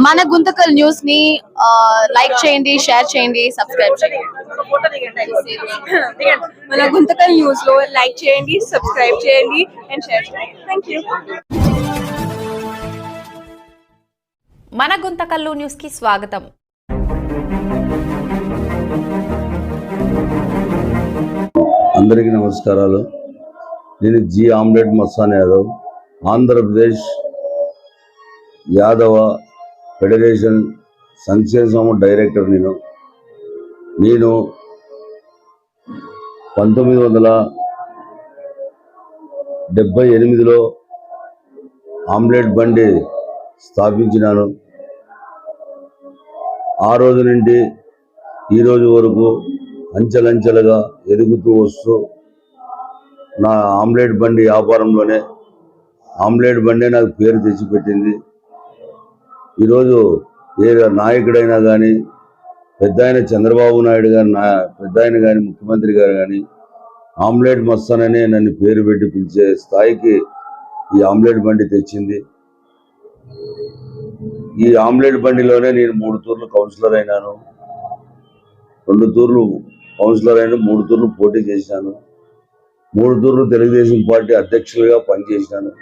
మన గుంతకల్ న్యూస్ ని లైక్ చేయండి, షేర్ చేయండి, సబ్స్క్రైబ్ చేయండి. మన గుంతకల్ న్యూస్ లో లైక్ చేయండి, సబ్స్క్రైబ్ చేయండి అండ్ షేర్ చేయండి. థాంక్యూ. మన గుంతకల్లు న్యూస్ కి స్వాగతం. అందరికీ నమస్కారాలు. నేను G omelette Mastan Yadav, Andhra Pradesh Yadava federation సంక్షేమ డైరెక్టర్. నేను 1978లో ఆమ్లెట్ బండి స్థాపించినాను. ఆ రోజు నుండి ఈ రోజు వరకు అంచెలంచెలుగా ఎదుగుతూ వస్తూ నా ఆమ్లెట్ బండి వ్యాపారంలోనే ఆమ్లెట్ బండి నాకు పేరు తెచ్చిపెట్టింది. ఈరోజు ఏ నాయకుడైనా కానీ, పెద్ద ఆయన చంద్రబాబు నాయుడు గారు, పెద్ద ఆయన కానీ, ముఖ్యమంత్రి గారు కానీ ఆమ్లెట్ మస్తాన్ అనే నన్ను పేరు పెట్టి పిలిచే స్థాయికి ఈ ఆమ్లెట్ బండి తెచ్చింది. ఈ ఆమ్లెట్ బండిలోనే నేను 3 తూర్లు కౌన్సిలర్ అయినాను, 2 తూర్లు కౌన్సిలర్ అయినా, 3 తూర్లు పోటీ చేశాను, 3 తూర్లు తెలుగుదేశం పార్టీ అధ్యక్షులుగా పనిచేసినాను.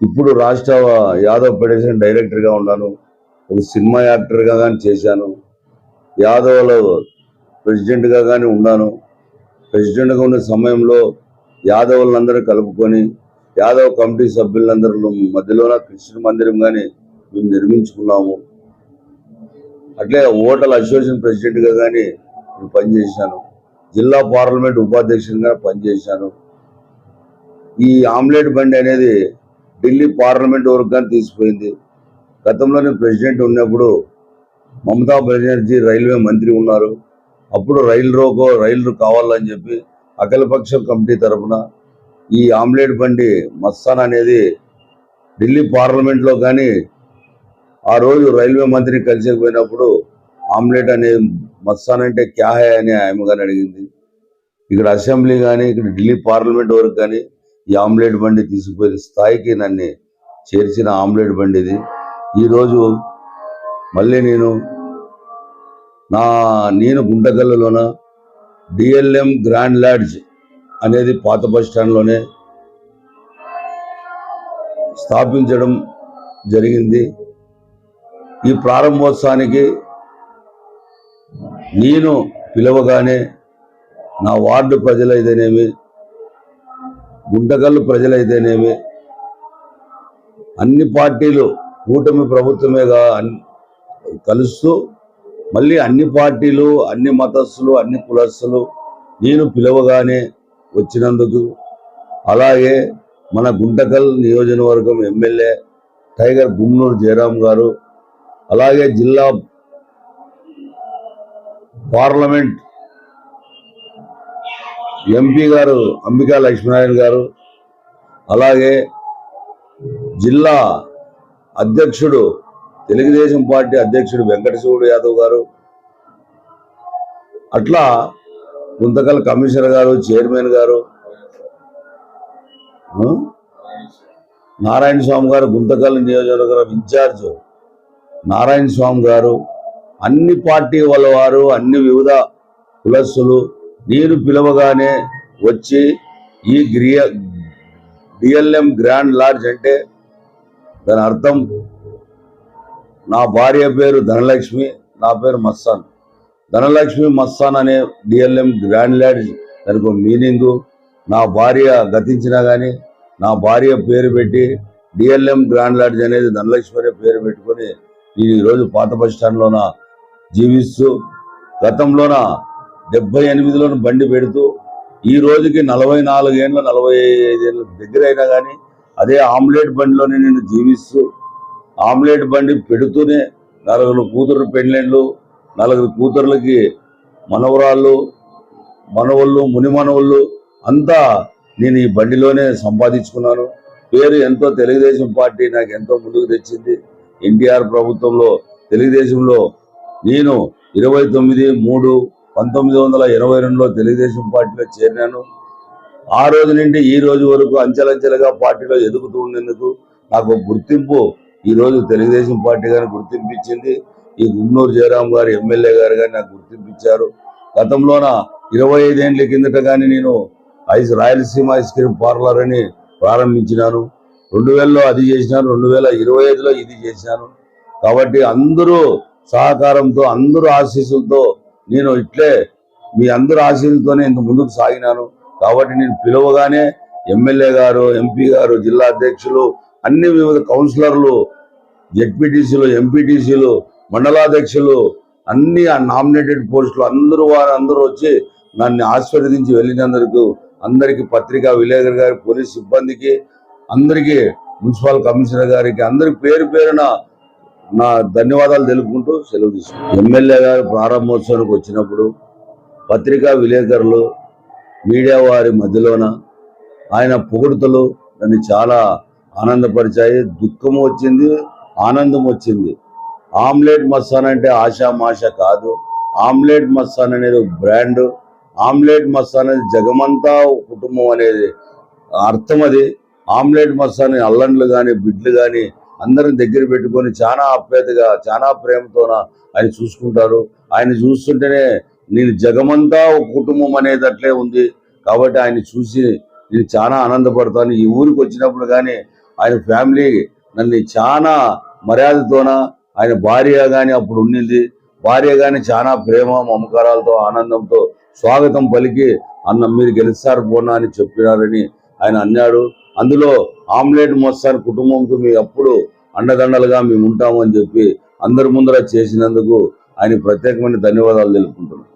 ఇప్పుడు రాష్ట్ర యాదవ్ ఫెడరేషన్ డైరెక్టర్గా ఉన్నాను. ఒక సినిమా యాక్టర్గా కానీ చేశాను. యాదవ్ల ప్రెసిడెంట్గా కానీ ఉన్నాను. ప్రెసిడెంట్గా ఉన్న సమయంలో యాదవులందరూ కలుపుకొని యాదవ్ కమిటీ సభ్యులందరూ మధ్యలోన కృష్ణ మందిరం కానీ మేము నిర్మించుకున్నాము. అట్లే హోటల్ అసోసియేషన్ ప్రెసిడెంట్గా కానీ నేను పనిచేశాను. జిల్లా పార్లమెంట్ ఉపాధ్యక్షునిగా పనిచేశాను. ఈ ఆమ్లెట్ బండి అనేది ఢిల్లీ పార్లమెంట్ వరకు కానీ తీసిపోయింది. గతంలో నేను ప్రెసిడెంట్ ఉన్నప్పుడు మమతా బెనర్జీ రైల్వే మంత్రి ఉన్నారు. అప్పుడు రైలు కావాలని చెప్పి అఖిలపక్ష కమిటీ తరఫున ఈ ఆమ్లెట్ బండి మస్తాన్ అనేది ఢిల్లీ పార్లమెంట్లో కానీ ఆ రోజు రైల్వే మంత్రిని కలిసిపోయినప్పుడు ఆమ్లెట్ అనే మస్తాన్ అంటే క్యా హై అని ఆమె కానీ అడిగింది. ఇక్కడ అసెంబ్లీ కానీ, ఇక్కడ ఢిల్లీ పార్లమెంట్ వరకు కానీ ఈ ఆమ్లెట్ బండి తీసుకుపోయే స్థాయికి నన్ను చేర్చిన ఆమ్లెట్ బండి ఇది. ఈరోజు మళ్ళీ నేను గుంటకల్లులోన డిఎల్ఎం గ్రాండ్ లాడ్జ్ అనేది పాత బస్ స్టాండ్లోనే స్థాపించడం జరిగింది. ఈ ప్రారంభోత్సవానికి నేను పిలవగానే నా వార్డు ప్రజలైతేనేమి, గుంటకల్లు ప్రజలైతేనేమి, అన్ని పార్టీలు కూటమి ప్రభుత్వమేగా కలుస్తూ మళ్ళీ అన్ని పార్టీలు, అన్ని మతస్థులు, అన్ని కులస్తులు నేను పిలవగానే వచ్చినందుకు, అలాగే మన గుంటకల్ నియోజకవర్గం ఎమ్మెల్యే టైగర్ గుమ్మనూరు జయరాం గారు, అలాగే జిల్లా పార్లమెంట్ ఎంపీ గారు అంబికా లక్ష్మీనారాయణ గారు, అలాగే జిల్లా అధ్యక్షుడు తెలుగుదేశం పార్టీ అధ్యక్షుడు వెంకటశివుడు యాదవ్ గారు, అట్లా గుంతకల్ కమిషనర్ గారు, చైర్మన్ గారు నారాయణ స్వామి గారు, గుంతకల్ నియోజకవర్గం ఇన్ఛార్జ్ నారాయణ స్వామి గారు, అన్ని పార్టీ వాళ్ళ వారు, అన్ని వివిధ కులస్తులు నేను పిలవగానే వచ్చి ఈ డిఎల్ఎం గ్రాండ్ లాడ్జ్ అంటే దాని అర్థం నా భార్య పేరు ధనలక్ష్మి, నా పేరు మస్తాన్. ధనలక్ష్మి మస్తాన్ అనే డిఎల్ఎం గ్రాండ్ లాడ్జ్ దానికి మీనింగు. నా భార్య గతించినా కానీ నా భార్య పేరు పెట్టి డిఎల్ఎం గ్రాండ్ లాడ్జ్ అనేది ధనలక్ష్మి అనే పేరు పెట్టుకొని నేను ఈరోజు పాత బస్ స్టాండ్లోన జీవిస్తూ, గతంలోన 78లోన బండి పెడుతూ ఈ రోజుకి 44 ఏళ్ళ 45 ఏళ్ళ దగ్గర అయినా కానీ అదే ఆమ్లెట్ బండిలోనే నేను జీవిస్తూ, ఆమ్లెట్ బండి పెడుతూనే 4 కూతురు పెళ్ళిళ్ళు, 4 కూతుర్లకి మనవరాళ్ళు, మనవళ్ళు, ముని మనవళ్ళు అంతా నేను ఈ బండిలోనే సంపాదించుకున్నాను. పేరు ఎంతో తెలుగుదేశం పార్టీ నాకు ఎంతో ముందుకు తెచ్చింది. ఎన్టీఆర్ ప్రభుత్వంలో తెలుగుదేశంలో నేను 29/3/1982లో తెలుగుదేశం పార్టీలో చేరినాను. ఆ రోజు నుండి ఈ రోజు వరకు అంచెలంచెలుగా పార్టీలో ఎదుగుతూ ఉండేందుకు నాకు గుర్తింపు ఈ రోజు తెలుగుదేశం పార్టీ గారిని గుర్తింపించింది. ఈ గున్నూరు జయరాం గారు ఎమ్మెల్యే గారు కానీ నాకు గుర్తింపించారు. గతంలోన 25 ఏళ్ల కిందట కానీ నేను రాయలసీమ ఐస్ క్రీమ్ పార్లర్ అని ప్రారంభించినాను. 2000లో అది చేసినాను, 2025లో ఇది చేశాను. కాబట్టి అందరూ సహకారంతో, అందరూ ఆశీస్సులతో నేను ఇట్లే మీ అందరు ఆశీస్సులతోనే ఇంత ముందుకు సాగినాను. కాబట్టి నేను పిలువగానే ఎమ్మెల్యే గారు, ఎంపీ గారు, జిల్లా అధ్యక్షులు, అన్ని వివిధ కౌన్సిలర్లు, జెడ్పీటీసీలు, ఎంపీటీసీలు, మండలాధ్యక్షులు, అన్ని నామినేటెడ్ పోస్టులు అందరూ వచ్చి నన్ను ఆశీర్వదించి వెళ్ళినందుకు అందరికీ, పత్రికా విలేకరు గారి, పోలీస్ సిబ్బందికి, అందరికీ, మున్సిపల్ కమిషనర్ గారికి, అందరికి పేరు పేరున నా ధన్యవాదాలు తెలుపుకుంటూ సెలవు తీసుకుంటాను. ఎమ్మెల్యే గారు ప్రారంభోత్సవానికి వచ్చినప్పుడు పత్రికా విలేకరులు, మీడియా వారి మధ్యలోన ఆయన పొగుడుతలు నన్ను చాలా ఆనందపరిచాయి. దుఃఖం వచ్చింది, ఆనందం వచ్చింది. ఆమ్లెట్ మస్తాన్ అంటే ఆషామాష కాదు. ఆమ్లెట్ మస్తాన్ అనేది ఒక బ్రాండ్. ఆమ్లెట్ మస్తాన్ అనేది జగమంతా కుటుంబం అనేది అర్థం. అది ఆమ్లెట్ మస్తాన్ అల్లండ్లు కానీ, బిడ్లు కానీ అందరిని దగ్గర పెట్టుకొని చాలా ఆప్యాయతగా, చాలా ప్రేమతోన ఆయన చూసుకుంటారు. ఆయన చూస్తుంటేనే నేను జగమంతా ఒక కుటుంబం అనేది అట్లే ఉంది. కాబట్టి ఆయన చూసి నేను చాలా ఆనందపడతాను. ఈ ఊరికి వచ్చినప్పుడు కానీ ఆయన ఫ్యామిలీ నన్ను చాలా మర్యాదతోన, ఆయన భార్య కానీ అప్పుడు ఉండింది, భార్య కానీ చాలా ప్రేమ మమకారాలతో, ఆనందంతో స్వాగతం పలికి అన్న మీరు గెలుస్తారు పోనా అని చెప్పినారని ఆయన అన్నాడు. అందులో ఆమ్లెట్ మస్తాన్ కుటుంబంకి మేము ఎప్పుడు అండదండలుగా మేము ఉంటామని చెప్పి అందరి ముందర చేసినందుకు ఆయన ప్రత్యేకమైన ధన్యవాదాలు తెలుపుకుంటున్నాను.